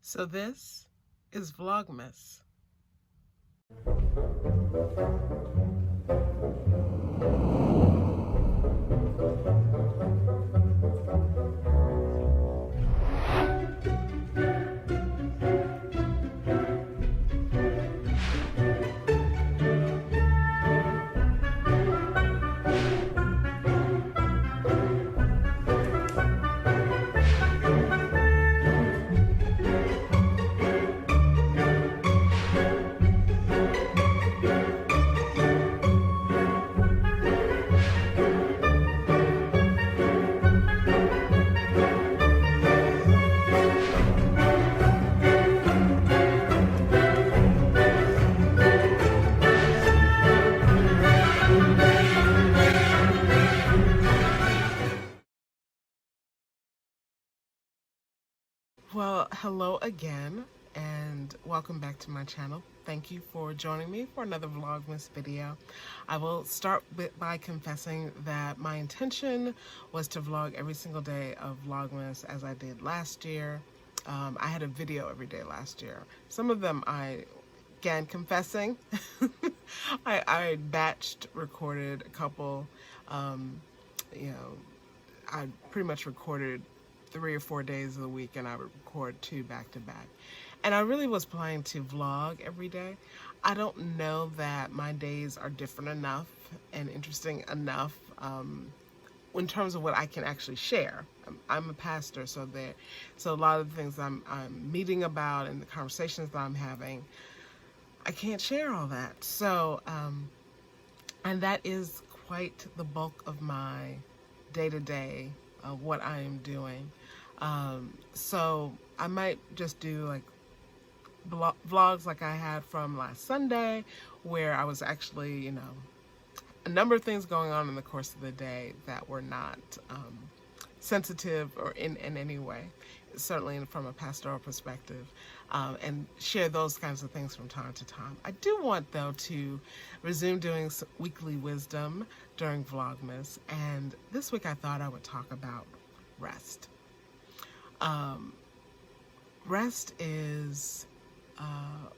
So this is Vlogmas. Well, hello again and welcome back to my channel. Thank you for joining me for another Vlogmas video. I will start by confessing that my intention was to vlog every single day of Vlogmas as I did last year. I had a video every day last year. Some of them again, confessing, I batched recorded a couple, I pretty much recorded 3 or 4 days of the week, and I would record 2 back to back. And I really was planning to vlog every day. I don't know that my days are different enough and interesting enough in terms of what I can actually share. I'm a pastor, so a lot of the things I'm meeting about and the conversations that I'm having, I can't share all that. So, and that is quite the bulk of my day-to-day of what I am doing. So I might just do like vlogs like I had from last Sunday, where I was actually, a number of things going on in the course of the day that were not sensitive or in any way, certainly from a pastoral perspective, and share those kinds of things from time to time. I do want, though, to resume doing weekly wisdom during Vlogmas, and this week I thought I would talk about rest. Rest is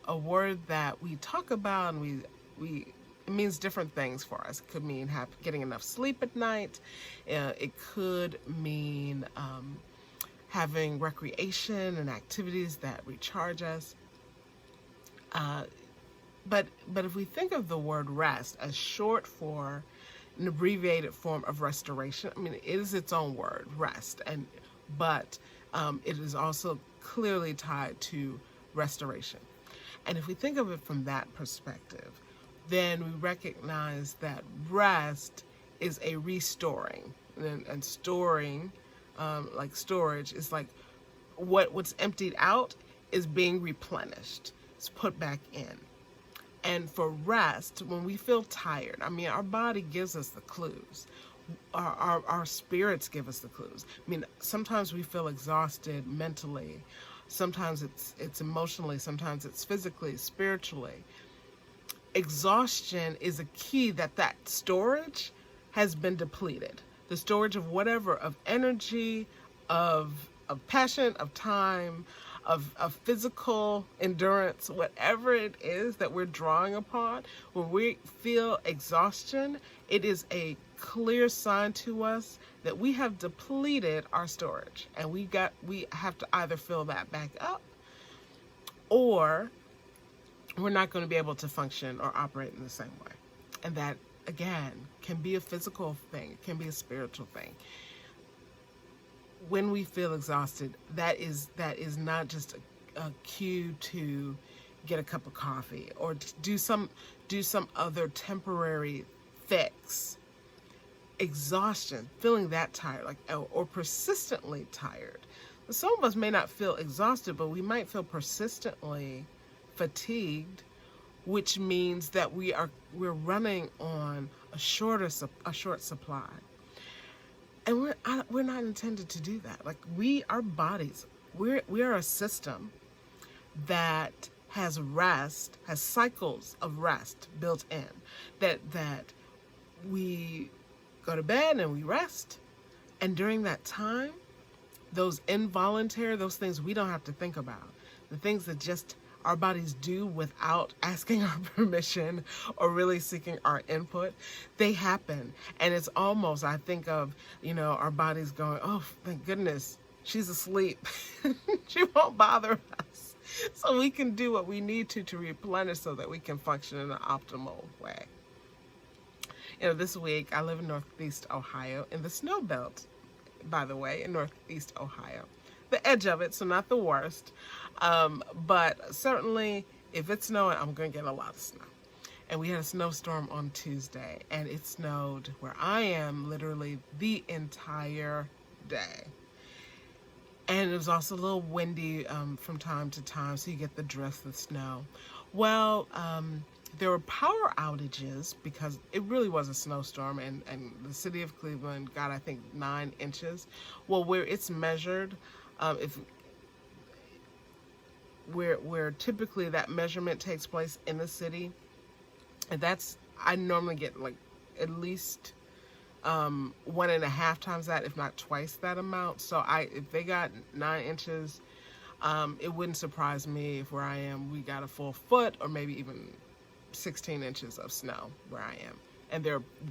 a word that we talk about, and it means different things for us. It could mean getting enough sleep at night. It could mean having recreation and activities that recharge us. But if we think of the word rest as short for an abbreviated form of restoration, I mean, it is its own word, rest, but it is also clearly tied to restoration. And if we think of it from that perspective, then we recognize that rest is a restoring, and storing, like storage, is like what's emptied out is being replenished. It's put back in. And for rest, when we feel tired, I mean, our body gives us the clues. Our spirits give us the clues. I mean, sometimes we feel exhausted mentally. Sometimes it's emotionally. Sometimes it's physically, spiritually. Exhaustion is a key that storage has been depleted. The storage of whatever, of energy, of passion, of time, of physical endurance, whatever it is that we're drawing upon. When we feel exhaustion, it is a clear sign to us that we have depleted our storage, and we have to either fill that back up, or we're not going to be able to function or operate in the same way. And that, again, can be a physical thing, it can be a spiritual thing. When we feel exhausted, that is not just a cue to get a cup of coffee or to do some other temporary fix. Exhaustion, feeling that tired, or persistently tired. Some of us may not feel exhausted, but we might feel persistently fatigued, which means that we're running on a short supply. And we're not intended to do that. Like, our bodies, we are a system that has rest, has cycles of rest built in. That we go to bed and we rest, and during that time, those things we don't have to think about, the things that just our bodies do without asking our permission or really seeking our input, they happen. And it's almost, I think of, our bodies going, oh, thank goodness, she's asleep. She won't bother us. So we can do what we need to replenish so that we can function in an optimal way. This week I live in Northeast Ohio in the snow belt, by the way, in Northeast Ohio. The edge of it, so not the worst. But certainly, if it's snowing, I'm going to get a lot of snow. And we had a snowstorm on Tuesday, and it snowed where I am literally the entire day. And it was also a little windy from time to time, so you get the drift of snow. Well, there were power outages because it really was a snowstorm, and the city of Cleveland got, I think, 9 inches. Well, where it's measured, where typically that measurement takes place in the city, and I normally get like at least 1.5 times that, if not twice that amount. So if they got 9 inches, it wouldn't surprise me if where I am we got a full foot or maybe even 16 inches of snow where I am. And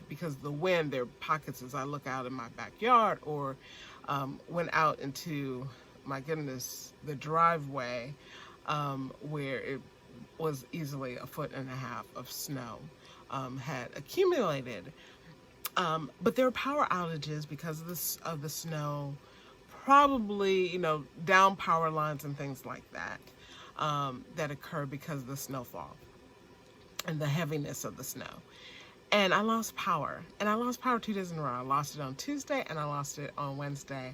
because of the wind, there are pockets as I look out in my backyard or went out into, my goodness, the driveway, where it was easily 1.5 feet of snow had accumulated. But there were power outages because of the snow, probably, down power lines and things like that, that occurred because of the snowfall and the heaviness of the snow. And I lost power. And I lost power 2 days in a row. I lost it on Tuesday and I lost it on Wednesday.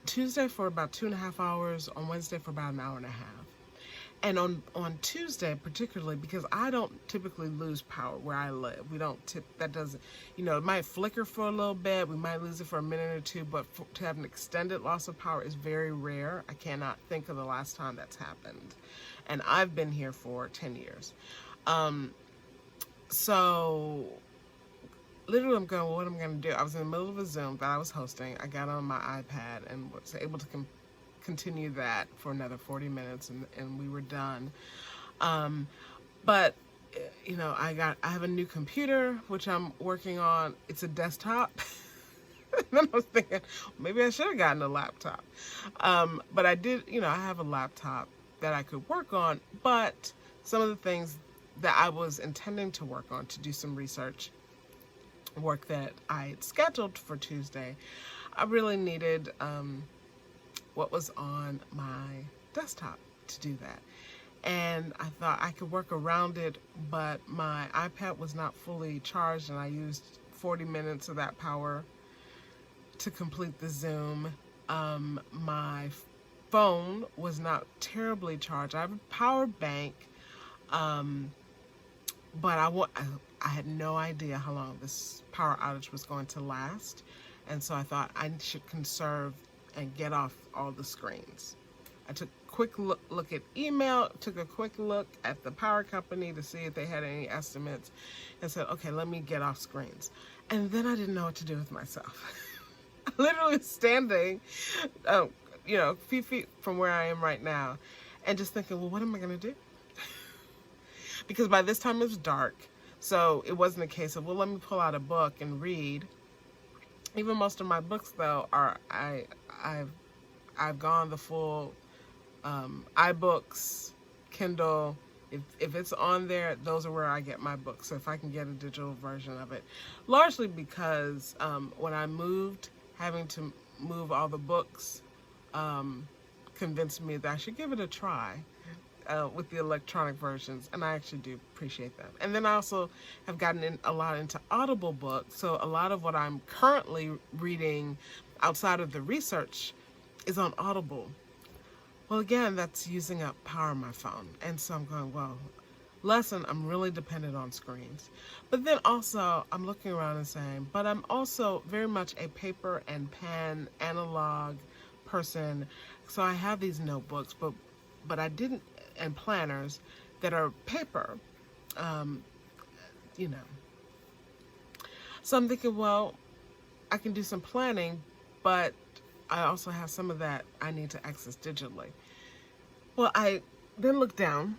Tuesday for about 2.5 hours, on Wednesday for about 1.5 hours. And on Tuesday particularly, because I don't typically lose power where I live. That doesn't, it might flicker for a little bit. We might lose it for a minute or two, but to have an extended loss of power is very rare. I cannot think of the last time that's happened. And I've been here for 10 years. So literally I'm going, well, what am I going to do? I was in the middle of a Zoom that I was hosting. I got on my iPad and was able to continue that for another 40 minutes and we were done. But I have a new computer which I'm working on. It's a desktop. And then I was thinking maybe I should have gotten a laptop. But I did, I have a laptop that I could work on, but some of the things that I was intending to work on, to do some research work that I had scheduled for Tuesday, I really needed what was on my desktop to do that. And I thought I could work around it, but my iPad was not fully charged and I used 40 minutes of that power to complete the Zoom. My phone was not terribly charged. I have a power bank, but I had no idea how long this power outage was going to last. And so I thought I should conserve and get off all the screens. I took a quick look at email, took a quick look at the power company to see if they had any estimates, and said, okay, let me get off screens. And then I didn't know what to do with myself. I literally was standing, a few feet from where I am right now, and just thinking, well, what am I going to do? Because by this time it was dark, so it wasn't a case of, well, let me pull out a book and read. Even most of my books, though, I've gone the full iBooks, Kindle. If it's on there, those are where I get my books. So if I can get a digital version of it, largely because when I moved, having to move all the books convinced me that I should give it a try with the electronic versions, and I actually do appreciate them. And then I also have gotten a lot into Audible books, so a lot of what I'm currently reading outside of the research is on Audible. Well, again, that's using up power on my phone, and so I'm going, well, lesson, I'm really dependent on screens. But then also, I'm looking around and saying, but I'm also very much a paper and pen, analog person, so I have these notebooks, but I didn't, and planners that are paper, So I'm thinking, well, I can do some planning, but I also have some of that I need to access digitally. Well, I then look down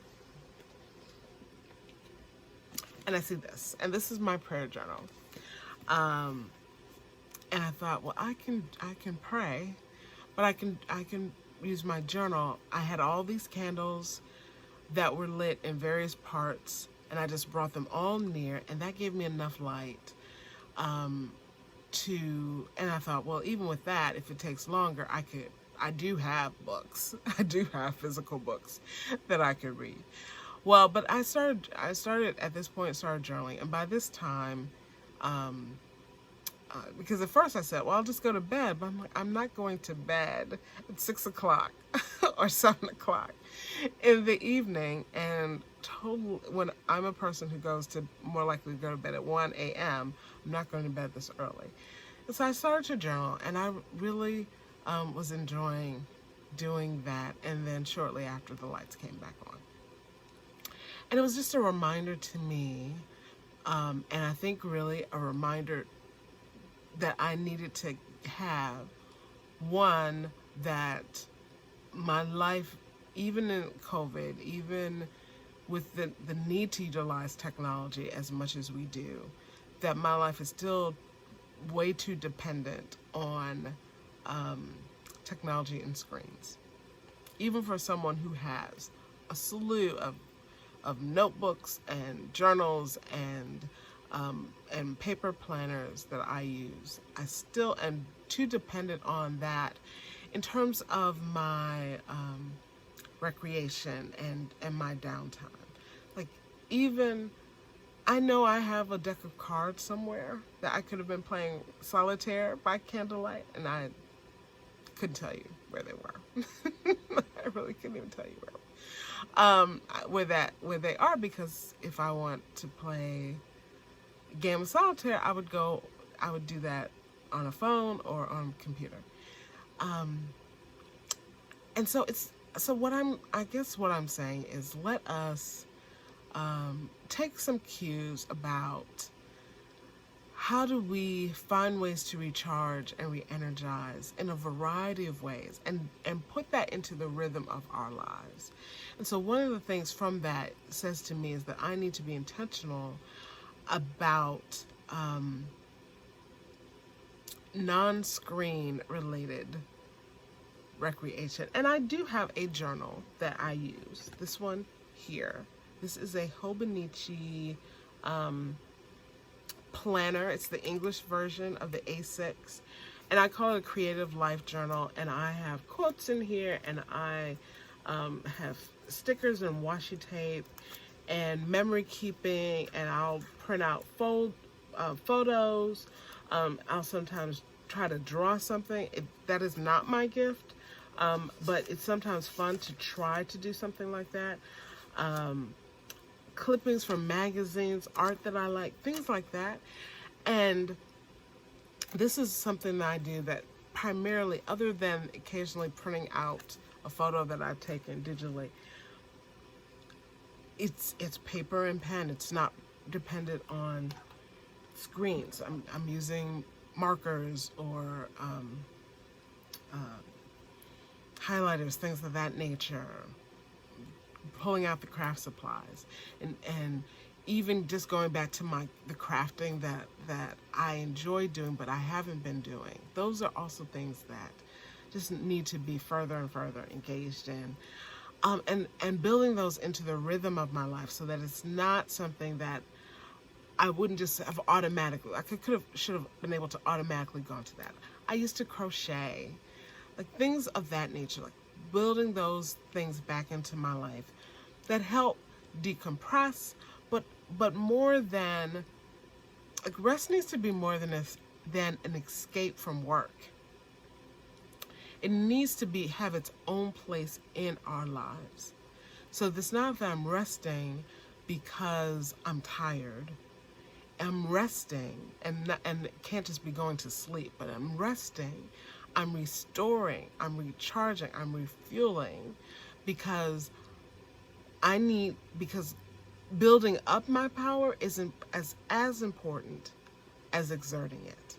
and I see this, and this is my prayer journal. And I thought, well, I can pray, but I can use my journal. I had all these candles that were lit in various parts, and I just brought them all near, and that gave me enough light and I thought, well, even with that, if it takes longer, I do have books. I do have physical books that I could read. Well, but I started at this point, started journaling, and by this time, because at first I said, well, I'll just go to bed, but I'm like, I'm not going to bed at 6 o'clock or 7 o'clock in the evening. And when I'm a person who goes to more likely to go to bed at 1 a.m., I'm not going to bed this early. And so I started to journal, and I really was enjoying doing that. And then shortly after, the lights came back on. And it was just a reminder to me, and I think really a reminder that I needed to have, one, that my life, even in COVID, even with the need to utilize technology as much as we do, that my life is still way too dependent on technology and screens. Even for someone who has a slew of notebooks and journals and paper planners that I use, I still am too dependent on that in terms of my recreation and my downtime. Like, even, I know I have a deck of cards somewhere that I could have been playing solitaire by candlelight, and I couldn't tell you where they were. I really couldn't even tell you where they are, because if I want to play game of solitaire, I would do that on a phone or on a computer. And so I guess what I'm saying is, let us take some cues about how do we find ways to recharge and re-energize in a variety of ways, and put that into the rhythm of our lives. And so one of the things from that says to me is that I need to be intentional about non-screen related recreation. And I do have a journal that I use. This one here. This is a Hobonichi planner. It's the English version of the A6. And I call it a creative life journal. And I have quotes in here, and I have stickers and washi tape and memory keeping, and I'll print out photos. I'll sometimes try to draw something. That is not my gift, but it's sometimes fun to try to do something like that. Clippings from magazines, art that I like, things like that. And this is something that I do that primarily, other than occasionally printing out a photo that I've taken digitally, it's paper and pen. It's not dependent on screens. I'm using markers or highlighters, things of that nature, pulling out the craft supplies, and even just going back to the crafting that I enjoy doing but I haven't been doing. Those are also things that just need to be further and further engaged in, and building those into the rhythm of my life, so that it's not something that I wouldn't just have automatically, I should have been able to automatically go into that. I used to crochet, like things of that nature, like building those things back into my life that help decompress, but more than, like, rest needs to be more than an escape from work. It needs to have its own place in our lives. So it's not that I'm resting because I'm tired. I'm resting, and it can't just be going to sleep, but I'm resting, I'm restoring, I'm recharging, I'm refueling, because building up my power isn't as important as exerting it.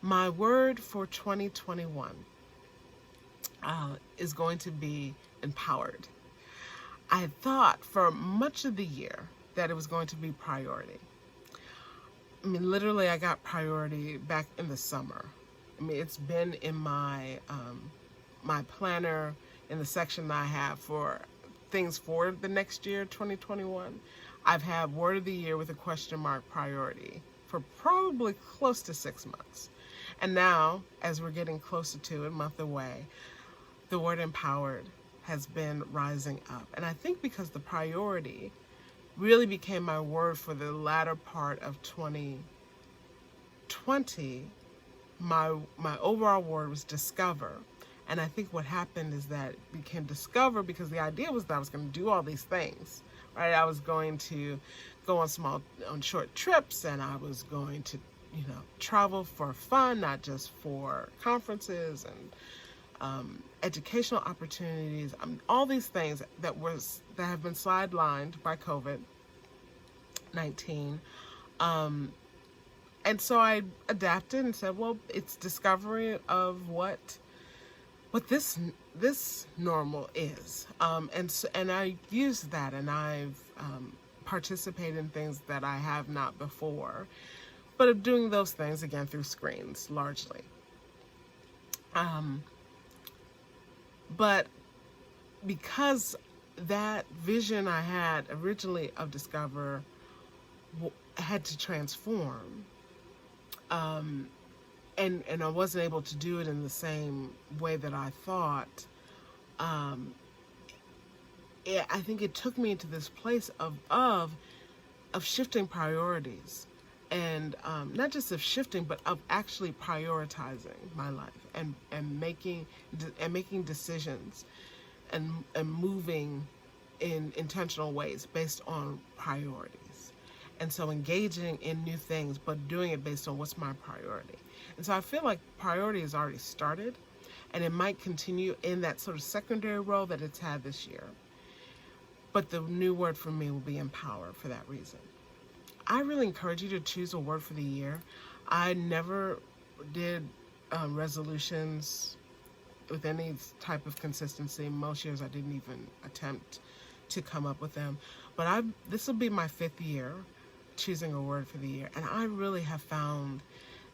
My word for 2021 is going to be empowered. I had thought for much of the year that it was going to be priority. I mean, literally, I got priority back in the summer. I mean, it's been in my my planner in the section that I have for things for the next year, 2021. I've had word of the year with a question mark priority for probably close to 6 months. And now, as we're getting closer to it, a month away, the word empowered has been rising up. And I think because the priority really became my word for the latter part of 2020, my overall word was discover. And I think what happened is that it became discover because the idea was that I was going to do all these things, right? I was going to go on short trips, and I was going to, travel for fun, not just for conferences and educational opportunities. All these things that have been sidelined by COVID-19. And so I adapted and said, well, it's discovery of what this normal is, and I used that, and I've participated in things that I have not before, but of doing those things again through screens largely. But because that vision I had originally of Discover had to transform, and I wasn't able to do it in the same way that I thought, I think it took me into this place of shifting priorities, and not just of shifting, but of actually prioritizing my life and making decisions and moving in intentional ways based on priorities. And so engaging in new things, but doing it based on what's my priority. And so I feel like priority has already started, and it might continue in that sort of secondary role that it's had this year. But the new word for me will be empower for that reason. I really encourage you to choose a word for the year. I never did resolutions with any type of consistency. Most years I didn't even attempt to come up with them. But this will be my 5th year choosing a word for the year. And I really have found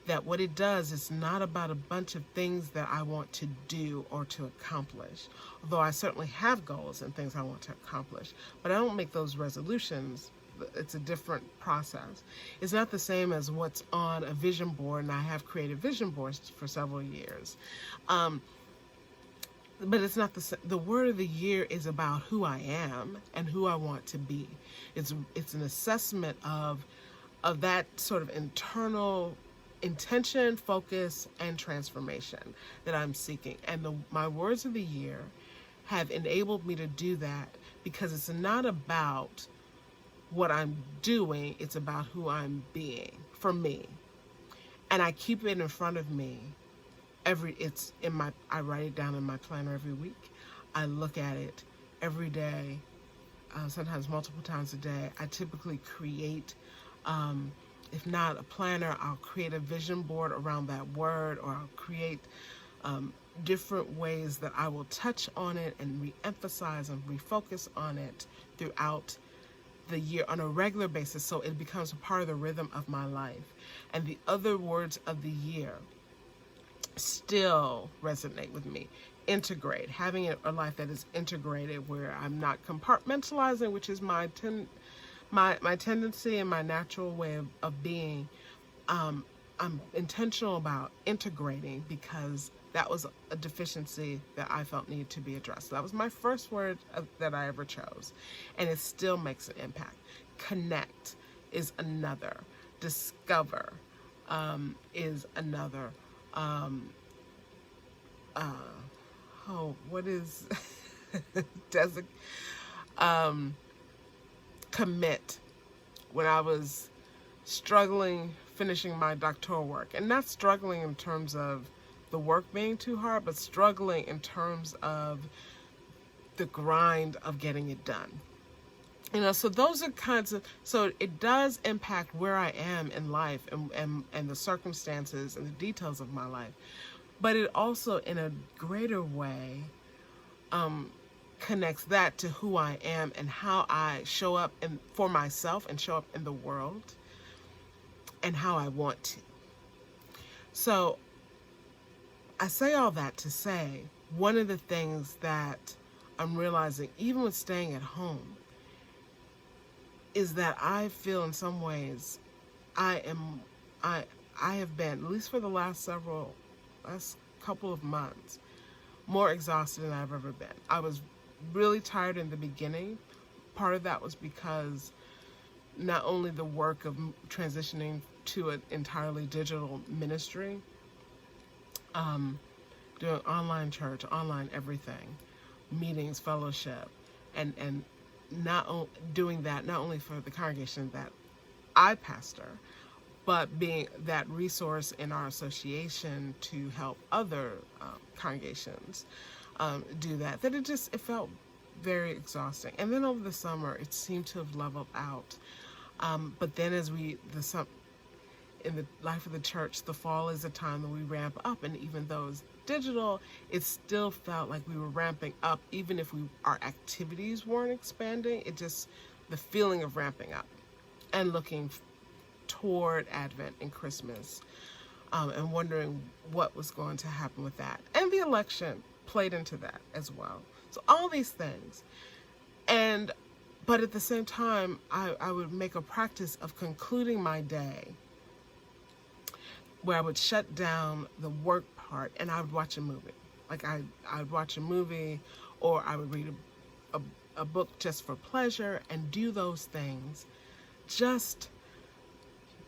that what it does is not about a bunch of things that I want to do or to accomplish. Although I certainly have goals and things I want to accomplish. But I don't make those resolutions. It's a different process. It's not the same as what's on a vision board, and I have created vision boards for several years. But it's not the word of the year is about who I am and who I want to be. It's an assessment of that sort of internal intention, focus, and transformation that I'm seeking. And my words of the year have enabled me to do that because it's not about what I'm doing, it's about who I'm being for me. And I keep it in front of me. I write it down in my planner every week. I look at it every day, sometimes multiple times a day. I typically create, if not a planner, I'll create a vision board around that word, or I'll create different ways that I will touch on it and re-emphasize and refocus on it throughout the year on a regular basis, so it becomes a part of the rhythm of my life. And the other words of the year still resonate with me. Integrate, having a life that is integrated, where I'm not compartmentalizing, which is my tendency and my natural way of being. I'm intentional about integrating because that was a deficiency that I felt needed to be addressed. So that was my first word that I ever chose, and it still makes an impact. Connect is another. Discover is another. What is commit? When I was struggling finishing my doctoral work, and not struggling in terms of the work being too hard, but struggling in terms of the grind of getting it done. So those are so it does impact where I am in life and the circumstances and the details of my life. But it also, in a greater way, connects that to who I am and how I show up for myself and show up in the world and how I want to. So I say all that to say, one of the things that I'm realizing, even with staying at home, is that I feel in some ways I have been, at least for the last couple of months, more exhausted than I've ever been. I was really tired in the beginning. Part of that was because not only the work of transitioning to an entirely digital ministry, doing online church, online everything, meetings, fellowship, and doing that not only for the congregation that I pastor, but being that resource in our association to help other congregations do that. That it felt very exhausting. And then over the summer, it seemed to have leveled out. But then in the life of the church, the fall is a time that we ramp up, and even though it's digital, it still felt like we were ramping up, even if our activities weren't expanding. The feeling of ramping up and looking toward Advent and Christmas, and wondering what was going to happen with that. And the election played into that as well. So all these things. But at the same time, I would make a practice of concluding my day where I would shut down the work part and I would watch a movie. Like I would watch a movie, or I would read a book just for pleasure, and do those things just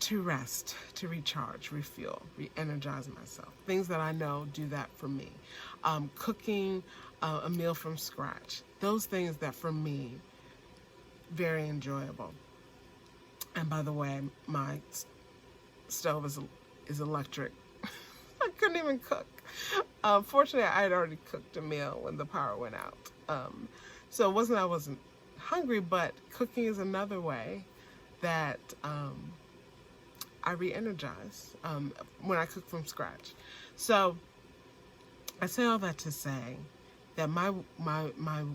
to rest, to recharge, refuel, re-energize myself. Things that I know do that for me. Cooking a meal from scratch. Those things that for me, very enjoyable. And by the way, my stove is electric. I couldn't even cook. Fortunately, I had already cooked a meal when the power went out. So it wasn't I wasn't hungry, but cooking is another way that I re-energize when I cook from scratch. So I say all that to say that my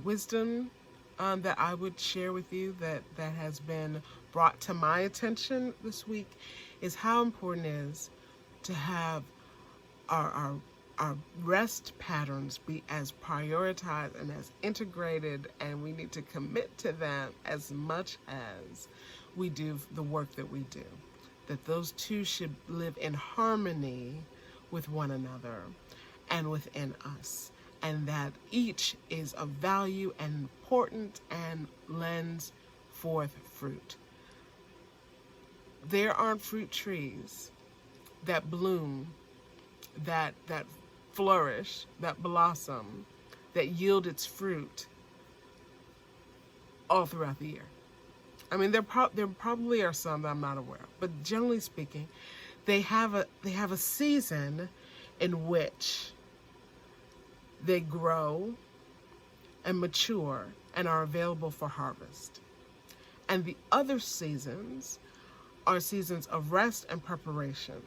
wisdom that I would share with you that has been brought to my attention this week is how important it is to have our rest patterns be as prioritized and as integrated, and we need to commit to them as much as we do the work that we do. That those two should live in harmony with one another and within us, and that each is of value and important and lends forth fruit. There aren't fruit trees that bloom, that flourish, that blossom, that yield its fruit all throughout the year. I mean, there probably are some that I'm not aware of, but generally speaking, they have a season in which they grow and mature and are available for harvest. And the other seasons are seasons of rest and preparation.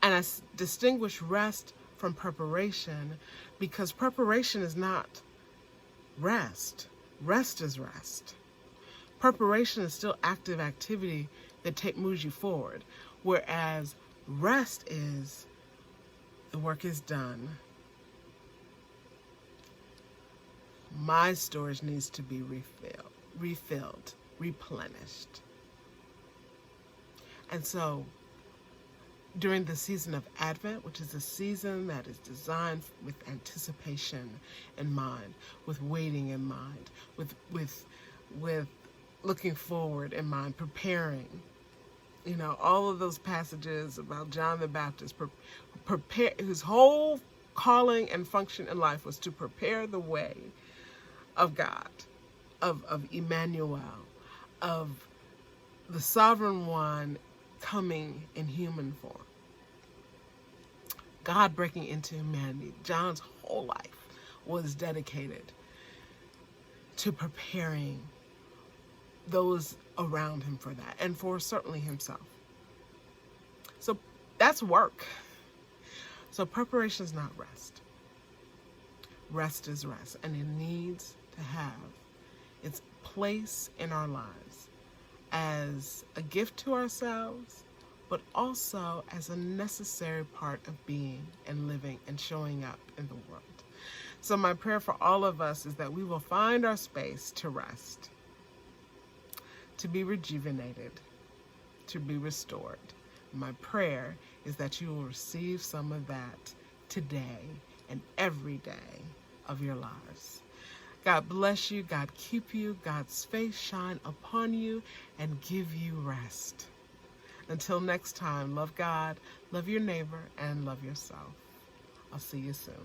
And I distinguish rest from preparation because preparation is not rest. Rest is rest. Preparation is still active activity that moves you forward, whereas rest is the work is done. My storage needs to be refilled, replenished. And so during the season of Advent, which is a season that is designed with anticipation in mind, with waiting in mind, with looking forward in mind, preparing, all of those passages about John the Baptist, prepare, whose whole calling and function in life was to prepare the way of God, of Emmanuel, of the sovereign one coming in human form. God breaking into humanity. John's whole life was dedicated to preparing those around him for that, and for certainly himself. So that's work. So preparation is not rest. Rest is rest, and it needs to have its place in our lives as a gift to ourselves, but also as a necessary part of being and living and showing up in the world. So my prayer for all of us is that we will find our space to rest, to be rejuvenated, to be restored. My prayer is that you will receive some of that today and every day of your lives. God bless you, God keep you, God's face shine upon you and give you rest. Until next time, love God, love your neighbor, and love yourself. I'll see you soon.